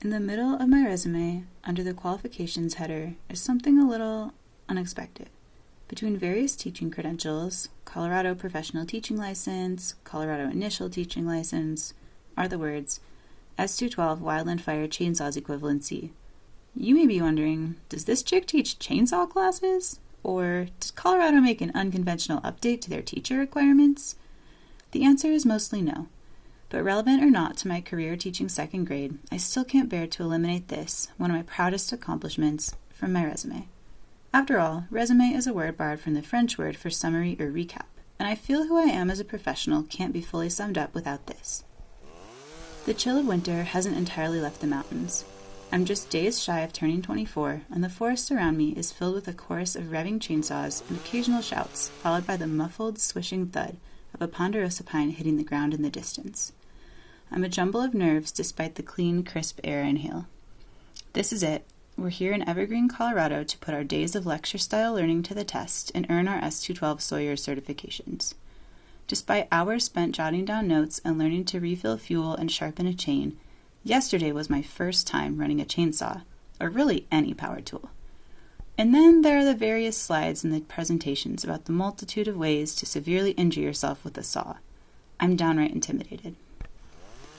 In the middle of my resume, under the qualifications header, is something a little unexpected. Between various teaching credentials, Colorado Professional Teaching License, Colorado Initial Teaching License, are the words S212 Wildland Fire Chainsaws Equivalency. You may be wondering, does this chick teach chainsaw classes? Or does Colorado make an unconventional update to their teacher requirements? The answer is mostly no. But relevant or not to my career teaching second grade, I still can't bear to eliminate this, one of my proudest accomplishments, from my resume. After all, resume is a word borrowed from the French word for summary or recap, and I feel who I am as a professional can't be fully summed up without this. The chill of winter hasn't entirely left the mountains. I'm just days shy of turning 24, and the forest around me is filled with a chorus of revving chainsaws and occasional shouts, followed by the muffled, swishing thud of a ponderosa pine hitting the ground in the distance. I'm a jumble of nerves despite the clean, crisp air I inhale. This is it. We're here in Evergreen, Colorado to put our days of lecture-style learning to the test and earn our S212 Sawyer certifications. Despite hours spent jotting down notes and learning to refill fuel and sharpen a chain, yesterday was my first time running a chainsaw, or really any power tool. And then there are the various slides in the presentations about the multitude of ways to severely injure yourself with a saw. I'm downright intimidated.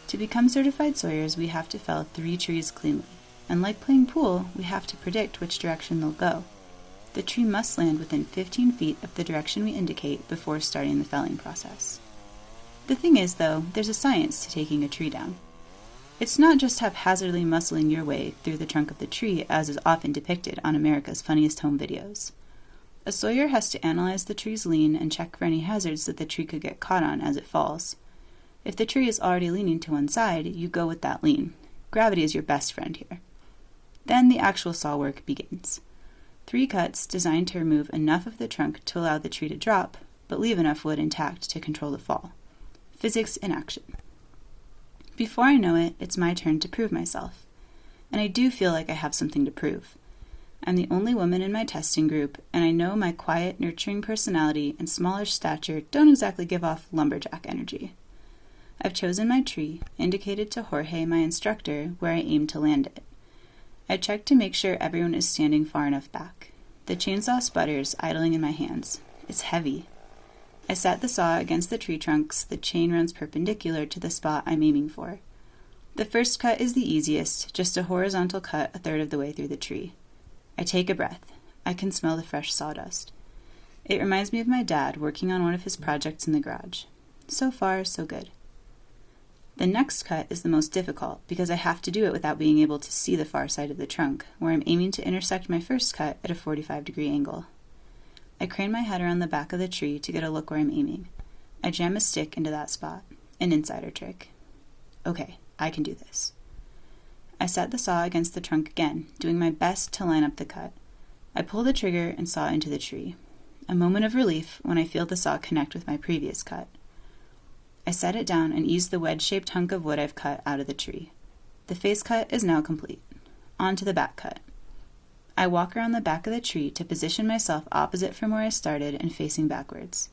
To become certified sawyers, we have to fell 3 trees cleanly, and like playing pool, we have to predict which direction they'll go. The tree must land within 15 feet of the direction we indicate before starting the felling process. The thing is, though, there's a science to taking a tree down. It's not just haphazardly muscling your way through the trunk of the tree as is often depicted on America's Funniest Home Videos. A sawyer has to analyze the tree's lean and check for any hazards that the tree could get caught on as it falls. If the tree is already leaning to one side, you go with that lean. Gravity is your best friend here. Then the actual saw work begins. 3 cuts designed to remove enough of the trunk to allow the tree to drop, but leave enough wood intact to control the fall. Physics in action. Before I know it, it's my turn to prove myself. And I do feel like I have something to prove. I'm the only woman in my testing group, and I know my quiet, nurturing personality and smallish stature don't exactly give off lumberjack energy. I've chosen my tree, indicated to Jorge, my instructor, where I aim to land it. I checked to make sure everyone is standing far enough back. The chainsaw sputters, idling in my hands. It's heavy. I set the saw against the tree trunks. The chain runs perpendicular to the spot I'm aiming for. The first cut is the easiest, just a horizontal cut a third of the way through the tree. I take a breath. I can smell the fresh sawdust. It reminds me of my dad working on one of his projects in the garage. So far, so good. The next cut is the most difficult because I have to do it without being able to see the far side of the trunk, where I'm aiming to intersect my first cut at a 45-degree angle. I crane my head around the back of the tree to get a look where I'm aiming. I jam a stick into that spot, an insider trick. Okay, I can do this. I set the saw against the trunk again, doing my best to line up the cut. I pull the trigger and saw into the tree. A moment of relief when I feel the saw connect with my previous cut. I set it down and ease the wedge-shaped hunk of wood I've cut out of the tree. The face cut is now complete. On to the back cut. I walk around the back of the tree to position myself opposite from where I started and facing backwards.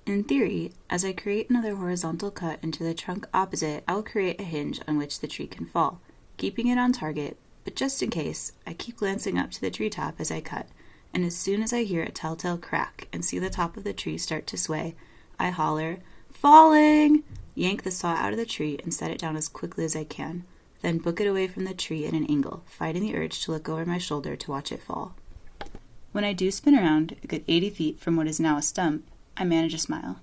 In theory, as I create another horizontal cut into the trunk opposite, I'll create a hinge on which the tree can fall, keeping it on target, but just in case, I keep glancing up to the treetop as I cut, and as soon as I hear a telltale crack and see the top of the tree start to sway, I holler, "Falling!" Yank the saw out of the tree and set it down as quickly as I can, then book it away from the tree at an angle, fighting the urge to look over my shoulder to watch it fall. When I do spin around, a good 80 feet from what is now a stump, I manage a smile.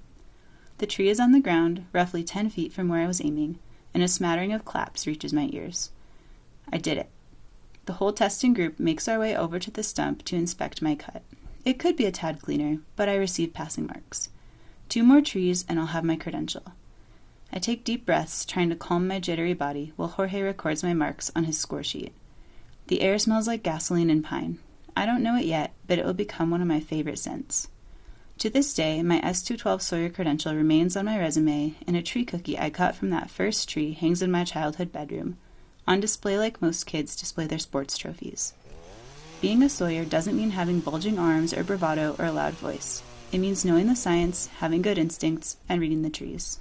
The tree is on the ground, roughly 10 feet from where I was aiming, and a smattering of claps reaches my ears. I did it. The whole testing group makes our way over to the stump to inspect my cut. It could be a tad cleaner, but I receive passing marks. 2 more trees and I'll have my credential. I take deep breaths, trying to calm my jittery body, while Jorge records my marks on his score sheet. The air smells like gasoline and pine. I don't know it yet, but it will become one of my favorite scents. To this day, my S212 Sawyer credential remains on my resume, and a tree cookie I cut from that first tree hangs in my childhood bedroom, on display like most kids display their sports trophies. Being a Sawyer doesn't mean having bulging arms or bravado or a loud voice. It means knowing the science, having good instincts, and reading the trees.